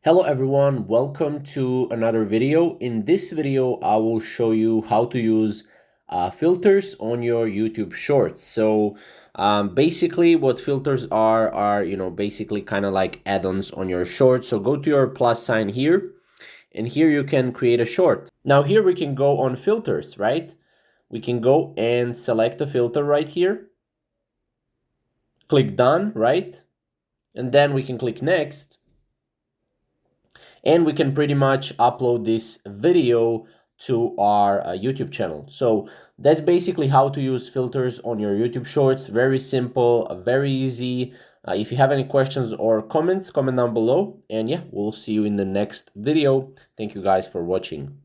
Hello everyone, welcome to another video. In this video, I will show you how to use filters on your YouTube Shorts. So basically what filters are basically kind of like add-ons on your shorts. So go to your plus sign here, and here you can create a short. Now here we can go on filters, right? We can go and select a filter right here. Click done, right? And then we can click next. And we can pretty much upload this video to our YouTube channel. So that's basically how to use filters on your YouTube Shorts. Very simple, very easy. If you have any questions or comments, comment down below. And yeah, we'll see you in the next video. Thank you guys for watching.